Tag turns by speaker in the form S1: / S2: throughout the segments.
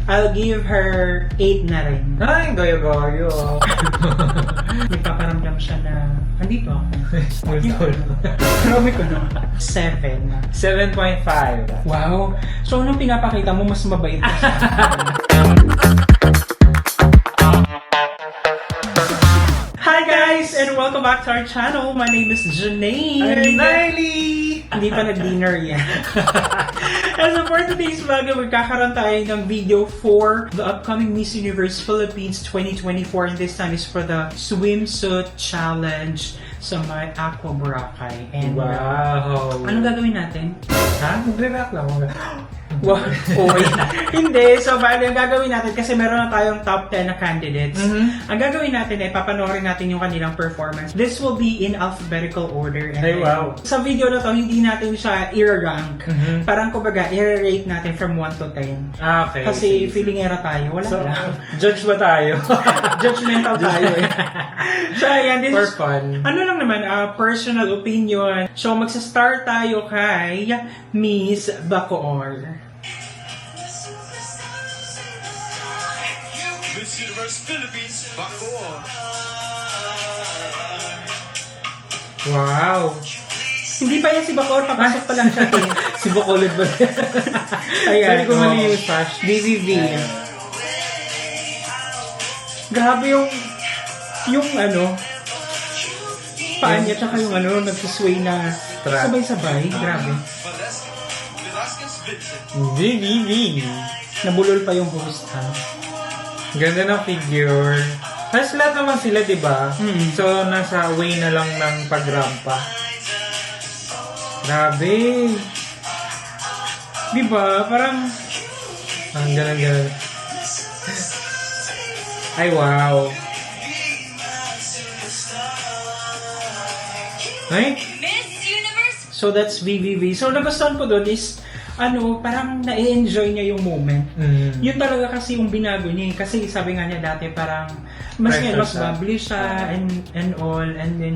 S1: I'll give her 8 na rin.
S2: Ay, gayo-gayo.
S1: Nagpaparamdam siya na, andito ako.
S2: Multol.
S1: Grabe ko na. 7.
S2: 7.5.
S1: Wow. So, anong pinapakita mo, mas mabait ka sa akin? Hi guys! And welcome back to our channel. My name is Janae.
S2: I'm Niley!
S1: Hindi pa nag-dinner yan. And so for today's vlog, magkakaroon tayo ng video for the upcoming Miss Universe Philippines 2024. And this time is for the swimsuit challenge sa may Aqua Boracay. And
S2: Wow!
S1: anong gagawin natin?
S2: Ha? Mag-react lang.
S1: Wow. Oh, hindi. So, bali, ang gagawin natin, kasi meron na tayong top 10 na candidates. Ang gagawin natin ay papanoorin natin yung kanilang performance. This will be in alphabetical order. And
S2: Ay, wow.
S1: Sa video na to, hindi natin siya i-rank. Parang kumbaga, i-rate natin from 1 to 10.
S2: Ah, okay.
S1: Kasi feeling era tayo. Wala
S2: So,
S1: lang.
S2: judge ba tayo?
S1: Judgmental tayo eh. So, ayan. This
S2: For
S1: is,
S2: fun.
S1: ano lang naman, personal opinion. So, magsa-start tayo kay Miss Bacoor.
S3: Miss Universe Philippines, Bacoor.
S2: Wow!
S1: Hindi pa yan si Bacoor, papasok pa lang siya.
S2: Si Bacolod ba?
S1: Ayan.
S2: Sorry ko mali yung flash.
S1: BBB. Grabe yung ano, paa niya, tsaka yung ano, nagsusway na
S2: Trap.
S1: sabay-sabay. Grabe.
S3: Velasquez Vincent.
S2: BBB!
S1: Nabulol pa yung host, ha?
S2: Ganda ng figure. Tapos lahat naman sila, di ba?
S1: Mm.
S2: So, nasa way na lang ng pagrampa. Grabe!
S1: Di ba? Parang,
S2: Ang galang-galang. Ay, wow! Ay?
S4: Miss Universe
S1: so that's BBB. So, nagustuhan ko doon is, ano, parang na-enjoy niya yung moment. Yun talaga kasi yung binago niya. Kasi sabi nga niya dati parang mas
S2: Pressure
S1: mas
S2: siya.
S1: bubbly siya and all. And then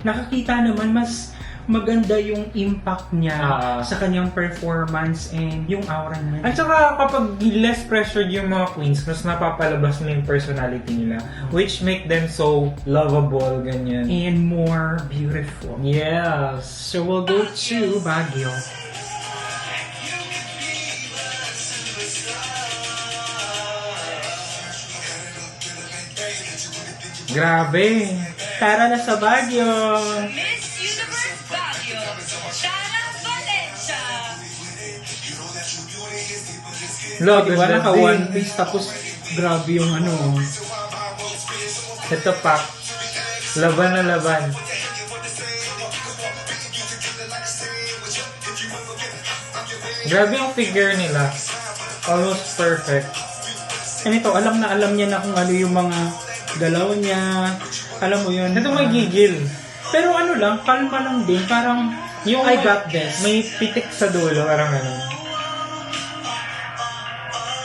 S1: nakakita naman mas maganda yung impact niya sa kanyang performance and yung aura niya.
S2: At saka kapag less pressured yung mga queens, mas napapalabas nila yung personality nila. Which make them so lovable, ganyan.
S1: And more beautiful.
S2: Yes!
S1: So we'll go to Baguio.
S2: Grabe!
S1: Tara na sa Baguio!
S4: Miss Universe Baguio Shana Valencia.
S2: Look,
S1: Diba naka one piece tapos grabe yung ano.
S2: Ito pa. Laban na laban. Grabe yung figure nila. Almost perfect.
S1: And ito, alam na alam niya na kung ano yung mga galaw niya. Alam mo yun.
S2: Ito may gigil.
S1: Pero ano lang, kalma lang din. Parang,
S2: Yung
S1: I got this.
S2: May pitik sa dulo, parang ano.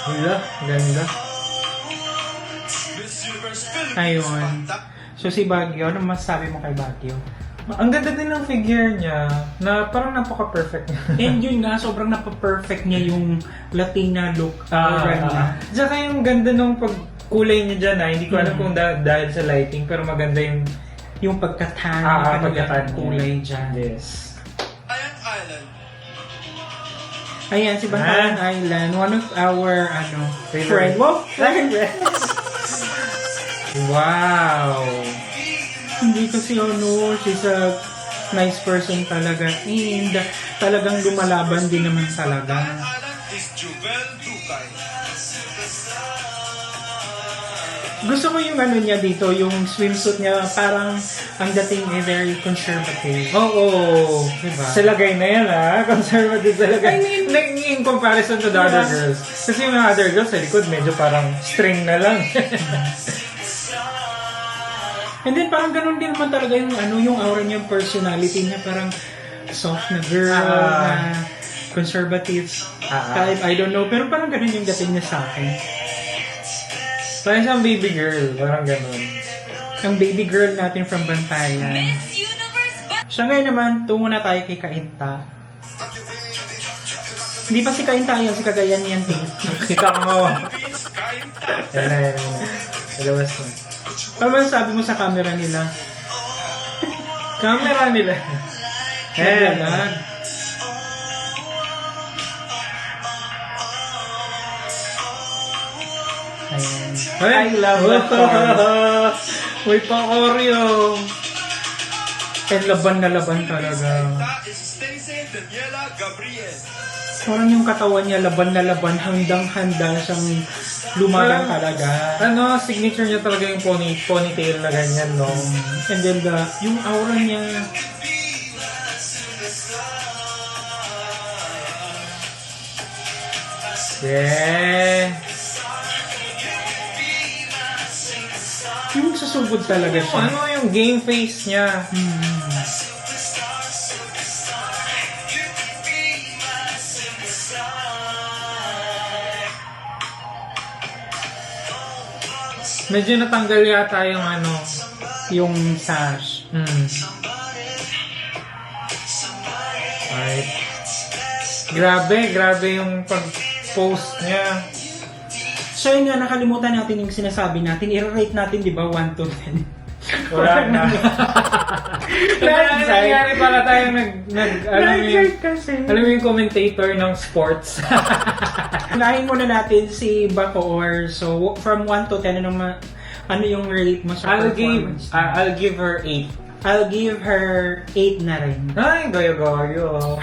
S2: Hala, ganda.
S3: Miss Universe Philippines,
S1: Ayun. So si Baguio, ano masasabi mo kay Baguio?
S2: Ang ganda din ng figure niya, na parang napaka-perfect niya.
S1: And yun nga, sobrang napaka-perfect niya yung Latina look. Aura niya.
S2: Tsaka yung ganda ng pagkulay niya dyan, hindi ko alam kung dahil sa lighting, pero maganda
S1: Yung pagkatan,
S2: pagkatan niya.
S1: kulay dyan.
S2: Yes.
S3: Ayan Island.
S1: Ayan, si Bantayan Island, one of our, friend.
S2: Favorite.
S1: Wow!
S2: Wow!
S1: Hindi kasi she's a nice person talaga. And talagang lumalaban din naman talaga.
S3: Ayan Island is Jubel Ducay.
S1: Gusto ko yung ano niya dito, yung swimsuit niya, parang ang dating ay very conservative.
S2: Oo.
S1: Diba?
S2: Sa lagay na yan conservative sa lagay.
S1: I mean,
S2: like, in comparison to the other girls. Kasi yung mga other girls sa likod, medyo parang string na lang.
S1: And then parang ganun din naman talaga yung yung aura niya, yung personality niya, parang soft na girl, na conservative type, I don't know. Pero parang ganun yung dating niya sa akin.
S2: Parang siyang baby girl, parang ganun.
S1: Ang baby girl natin from Bantayan.
S4: Miss Universe Baguio.
S1: Siya ngayon naman, tungo na tayo kay Kainta. Hindi pa si Kainta yan, si Cagayan yan.
S2: Kita ko nga.
S3: time.
S2: Yan na, yan na. Ilabas mo.
S1: Ano man sabi mo sa camera nila?
S2: Camera nila.
S1: Ayan.
S2: Ayan.
S1: I love that part.
S2: Uy, pa-Oreo.
S1: And laban na laban talaga.
S3: That is Stacey Daniela Gabriel.
S1: Parang yung katawan niya laban na laban, handang-handa siyang lumaban talaga.
S2: Ano, signature niya talaga yung ponytail na ganyan, no?
S1: And then yung aura niya,
S2: Yeah.
S1: yung susugod talaga siya.
S2: Ano yung game face niya? Medyo natanggal yata yung ano.
S1: Yung sash.
S2: Right. Grabe yung pag-post niya.
S1: So yun nga, nakalimutan natin yung sinasabi natin. I-rate natin, di ba, 1 to 10.
S2: Wala na. Nangyari pala tayong alam mo yung commentator ng sports.
S1: Unahin muna natin si Bacoor. So, from 1 to 10, ano yung rate mo sa performance?
S2: I'll give her 8.
S1: I'll give her 8 na rin.
S2: Ay, gayo-gayo.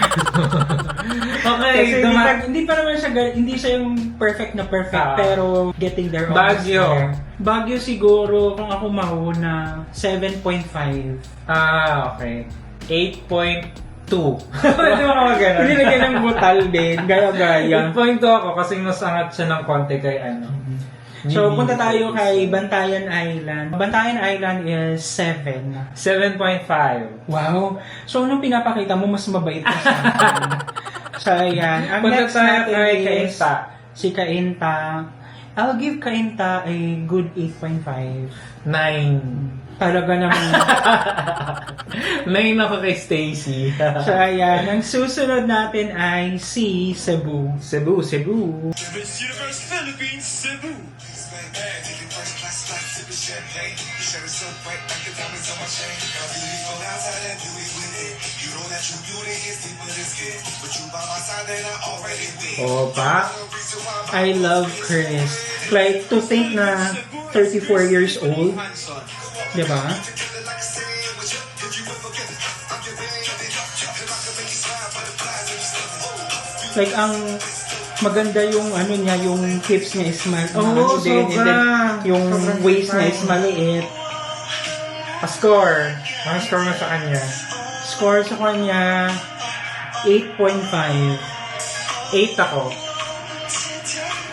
S2: Okay,
S1: Kasi hindi pa naman siya, hindi siya yung perfect na perfect, pero getting there. almost
S2: Baguio.
S1: there. Baguio siguro, kung ako mahuna, 7.5.
S2: Okay. 8.2. Hindi mo ka gano'n.
S1: Hindi lagyan ng butal din, gaya-gaya.
S2: 8.2 ako kasi mas angat siya ng konti kay ano.
S1: So, punta tayo kay Bantayan Island. Bantayan Island is 7.
S2: 7.5.
S1: Wow! So, anong pinapakita mo, mas mabait ka sa akin. So, ayan. Ang
S2: Punta
S1: next
S2: tayo
S1: natin
S2: kay
S1: is
S2: Kainta.
S1: si Kainta. I'll give Kainta a good 8.5.
S2: 9.
S1: Talaga naman.
S2: 9 ako kay Stacy.
S1: So, ayan. Ang susunod natin ay si Cebu.
S2: Cebu.
S3: Miss Universe Philippines, Cebu.
S2: Opa.
S1: I love Chris. Like, to think na 34 years old, di ba? Like, ang maganda yung ano niya, yung hips niya is
S2: Oo,
S1: din, and then yung
S2: Sobrang
S1: waist niya
S2: fine.
S1: is maliit.
S2: Score. Ang score mo sa kanya?
S1: Score sa kanya, 8.5.
S2: 8 ako.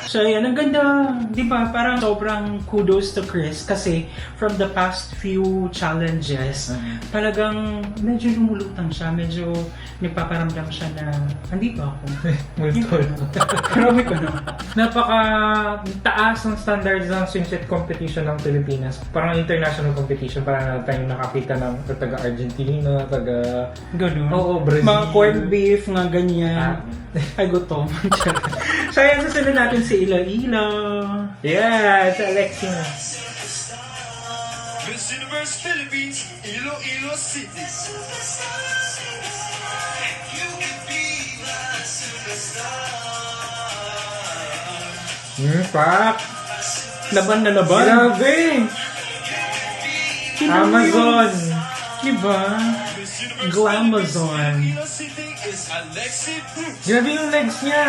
S1: So, yan, ang ganda, di ba? Parang sobrang kudos to Chris kasi from the past few challenges, talagang medyo lumulutang siya, medyo nagpaparamdam siya na, hindi ba ako?
S2: Multol.
S1: Grabe ko na.
S2: Napaka taas ng standards ng swimsuit competition ng Pilipinas. Parang international competition. Parang tayo nakakita ng taga-Argentina, taga...
S1: Ganun.
S2: Oo, Brazil.
S1: Mga corned beef, nga ganyan. Ay, gutom. So, ayan, susunod natin si Iloilo.
S2: Yeah, sa Alexia.
S3: Miss Universe Philippines, Iloilo City.
S2: Pak!
S1: Laban na laban.
S2: Grabe! Amazon!
S1: Diba?
S3: Miss Universe
S1: Glamazon.
S3: Philippines, Iloilo City is Alexi Brooks.
S2: Grabe yung legs niya!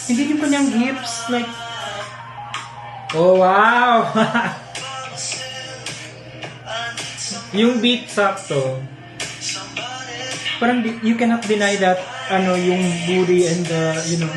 S1: Hindi din pa niyang hips. Like,
S2: Oh, wow! Yung beat sakto.
S1: parang you cannot deny that, ano, yung booty and the, you know.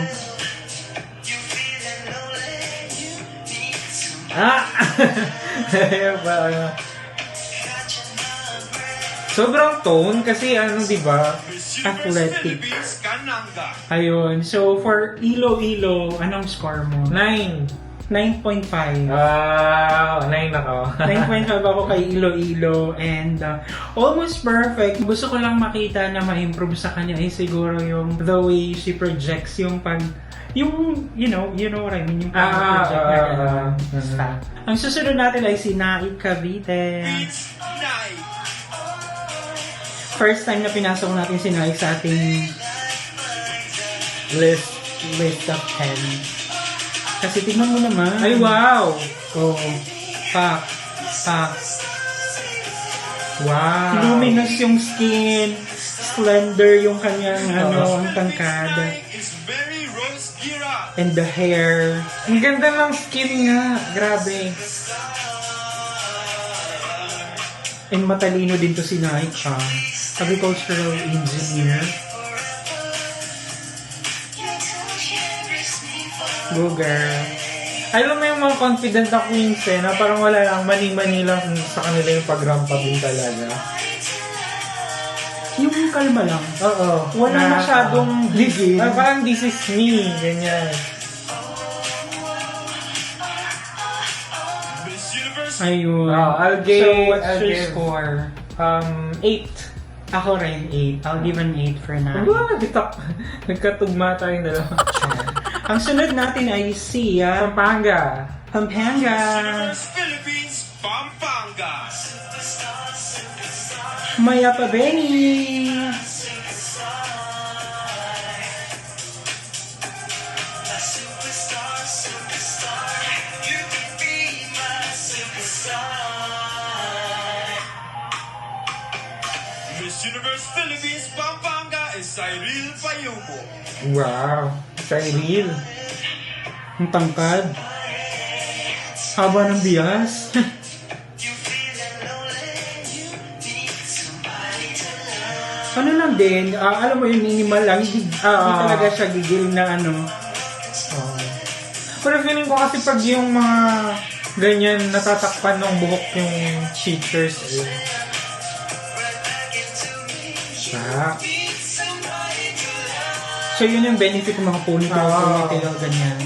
S2: Sobrang tone kasi ano, di ba?
S3: Miss Universe
S1: Athletic.
S3: Philippines, Kananga.
S1: Ayun. So, for Iloilo, anong score mo?
S2: 9.
S1: 9.5.
S2: Wow, 9 ako.
S1: 9.5 ako kay Iloilo and almost perfect. Gusto ko lang makita na ma-improve sa kanya ay siguro yung the way she projects yung pag Yung, you know what I mean, yung
S2: ah.
S1: Ang susunod natin ay si Nai Cavite.
S3: Beats Night.
S1: First time na pinasok natin si Nai sa ating list of 10. Kasi tingnan mo naman.
S2: Ay, wow!
S1: Oo. Pak.
S2: Wow!
S1: Luminous yung skin. Slender yung kanyang ang tangkad.
S3: Is Mary Rose Gira.
S1: And the hair.
S2: Ang ganda ng skin nga. Grabe.
S1: And matalino din to si Nai. Agricultural engineer. Go girl.
S2: Alam mo yung mga confident na queens na parang wala lang, mani-mani lang sa kanila yung pag-ramp up din talaga.
S1: Yung kalma lang.
S2: Oo.
S1: Wala masyadong gigil.
S2: Parang this is me, ganyan.
S3: Miss Universe.
S1: Ayun.
S2: I'll
S1: So,
S2: give,
S1: what's your score?
S2: 8.
S1: Ako rin, 8. I'll give an 8 for now.
S2: Wow, nagkatugma tayong dalawa.
S1: Ang sunod natin ay si
S2: Pampanga.
S1: Pampanga.
S3: Universe Philippines, Pampanga.
S1: Maya pa Benny.
S3: Miss Universe Philippines, Pampanga is Cyril Payumo.
S2: Wow. Cyril.
S1: Ang tangkad. Haba ng bias. Ano lang din, alam mo yung minimal lang, hindi talaga siya gigil na ano.
S2: Pero feeling ko kasi pag yung mga ganyan natatakpan ng buhok yung cheaters eh.
S1: So yun yung benefit ng mga ponytail, ganyan.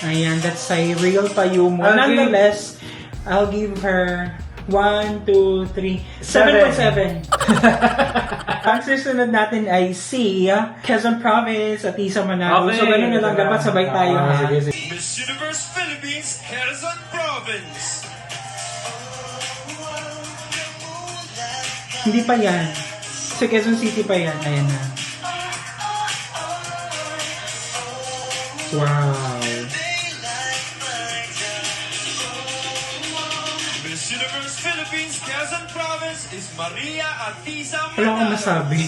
S1: Ayan, that's Cyril Payumo. Nonetheless, I'll give her 1, 2, 3, 7.7. Ang susunod natin ay si Quezon Province at Isa Manalo. So ganun na lang, dapat sabay tayo.
S2: Sige.
S3: Miss Universe Philippines, Quezon Province.
S1: Hindi pa yan. Sa Quezon City pa yan. Ayan na.
S2: Wow.
S3: Miss Universe Philippines, Quezon Province is Maria Atiza
S1: Wala akong
S3: Manalo.
S1: masabi.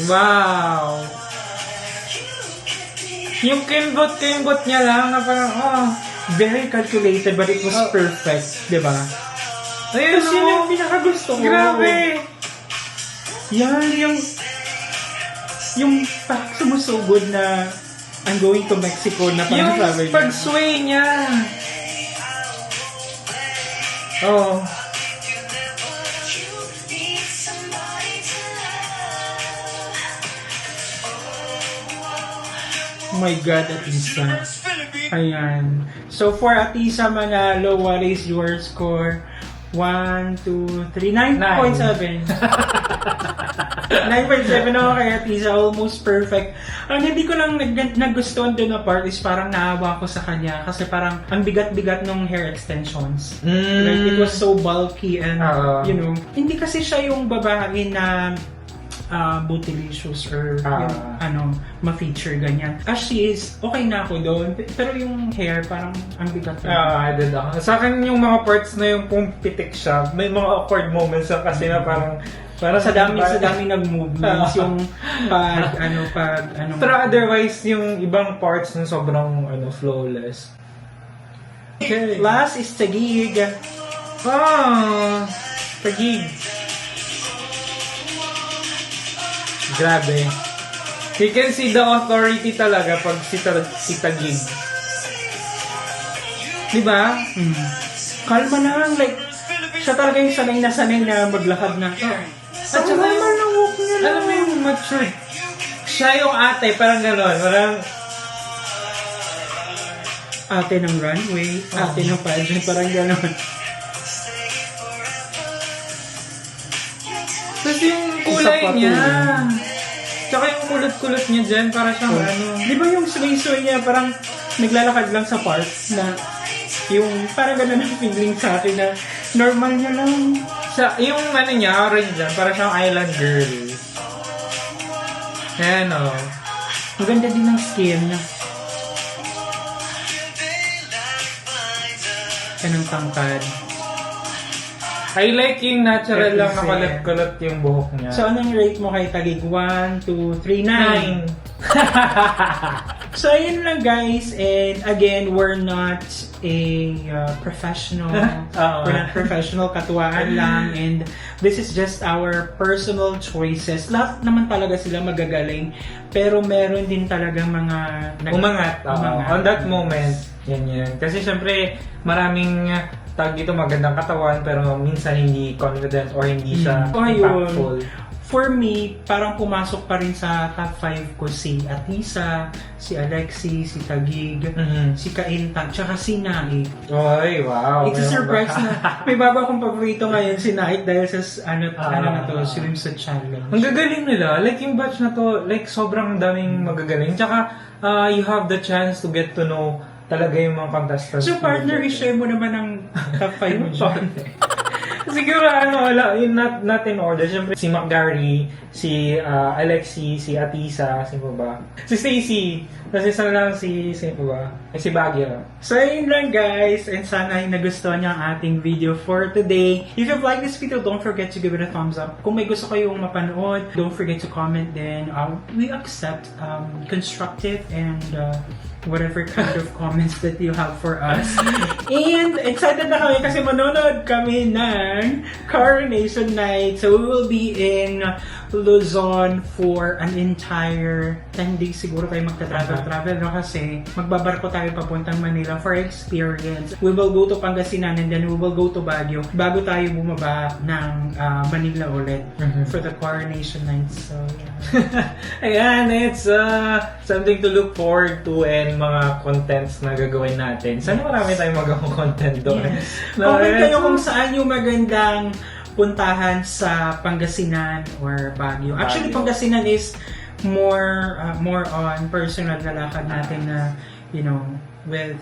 S2: Wow. Yung kimbot niya lang na parang,
S1: Very calculated but it was perfect. Diba?
S2: ayun
S1: Kasi yun yung pinakagusto ko.
S2: Grabe.
S1: Yan, yung parang sumusugod na I'm going to Mexico na parang
S2: Yung
S1: sabi niya.
S2: pag-sway niya. Oh.
S1: Oh my God, Atisa.
S3: Universe Philippines.
S1: Ayan. So for Atisa Manalo, what is your score? 1, 2, 3, 9.7. 9.7 ako kay Atisa, almost perfect. Ang hindi ko lang nagustuhan doon na part is parang naawa ko sa kanya kasi parang ang bigat-bigat ng hair extensions. Like it was so bulky and you know, hindi kasi siya yung babae na bootylicious or yung, ma-feature ganyan. As she is, okay na ako doon. Pero yung hair, parang ang bigat.
S2: I did ako. Sa akin yung mga parts na yung kung pitik siya, may mga awkward moments lang kasi na parang
S1: sa dami nag-movements yung pag.
S2: Pero otherwise yung ibang parts na sobrang flawless.
S1: Okay. Last is Taguig.
S2: Taguig. Grabe. You can see the authority talaga pag si Taguig.
S1: Diba? Kalma lang, like, siya talaga yung sanay na maglakad na.
S2: At saka yung walk niya lang. Alam mo yung mature. Siya yung ate, parang gano'n. Parang,
S1: ate ng runway, ate ng pageant, parang gano'n.
S2: Tapos yung kulay
S1: sapato
S2: niya.
S1: niya.
S2: Tsaka yung kulot-kulot niya dyan, para siyang ano.
S1: Di ba yung sway-sway niya parang naglalakad lang sa park na yung parang gano'n ang feeling sa akin na normal niya lang.
S2: Yung ano niya, orange dyan, para siyang island girl. Ayan o.
S1: Maganda din ang skin niya. Anong tangkad.
S2: I like yung natural lang na
S1: Represent.
S2: kulot-kulot yung buhok niya.
S1: So, anong rate mo kay Tagig? 1, 2, 3, 9.
S2: 9.
S1: So, ayun lang guys. And again, we're not a professional.
S2: Oo.
S1: We're not professional. Katuwaan lang. And this is just our personal choices. Lahat naman talaga sila magagaling. Pero meron din talaga mga...
S2: Umangat.
S1: Umangat.
S2: On that moment, yan. Kasi syempre, maraming tag dito magandang katawan pero minsan hindi confident or hindi siya impactful.
S1: For me, parang pumasok pa rin sa top 5 ko si Atisa, si Alexi, si Tagig, si Kainta, tsaka si Naik.
S2: Oy, wow.
S1: It's a
S2: meron
S1: surprise
S2: ba?
S1: na may baba akong paborito ngayon si Naik dahil sa ano na to, swimsuit challenge.
S2: Ang gagaling nila. Like yung batch na to, like sobrang daming magagaling. Tsaka you have the chance to get to know talaga yung mga contestants.
S1: So partner, i-share mo naman ang top 5 mo dyan.
S2: Siguro not in order. Siyempre si McGarry, si Alexi, si Atisa, sino ba? Si Stacy. Kasi isa lang sino ba? Si Baguio.
S1: So ayun lang guys, and sana ay nagustuhan niyo ang ating video for today. If you've liked this video, don't forget to give it a thumbs up. Kung may gusto kayong mapanood, don't forget to comment din. We accept constructive and whatever kind of comments that you have for us. And excited na kami kasi manonood kami ng Coronation Night. So we will be in Luzon for an entire 10 days siguro tayo magta-travel no? Kasi magbabarko tayo papuntang Manila for experience. We will go to Pangasinan and then we will go to Baguio bago tayo bumaba ng Manila ulit for the Coronation Night. So yeah.
S2: Ayan, it's something to look forward to and mga contents na gagawin natin. Sana marami tayong magawang content doon.
S1: Yes. Comment kayo kung saan yung magandang puntahan sa Pangasinan or Baguio. Actually, Pangasinan is more on personal na lakad natin na, you know, with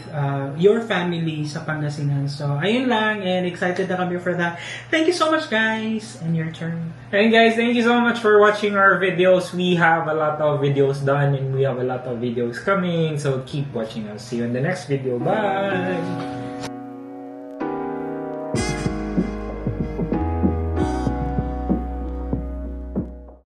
S1: your family sa Pangasinan. So, ayun lang and excited na kami for that. Thank you so much guys and your turn.
S2: And guys, thank you so much for watching our videos. We have a lot of videos done and we have a lot of videos coming. So keep watching us. See you in the next video. Bye!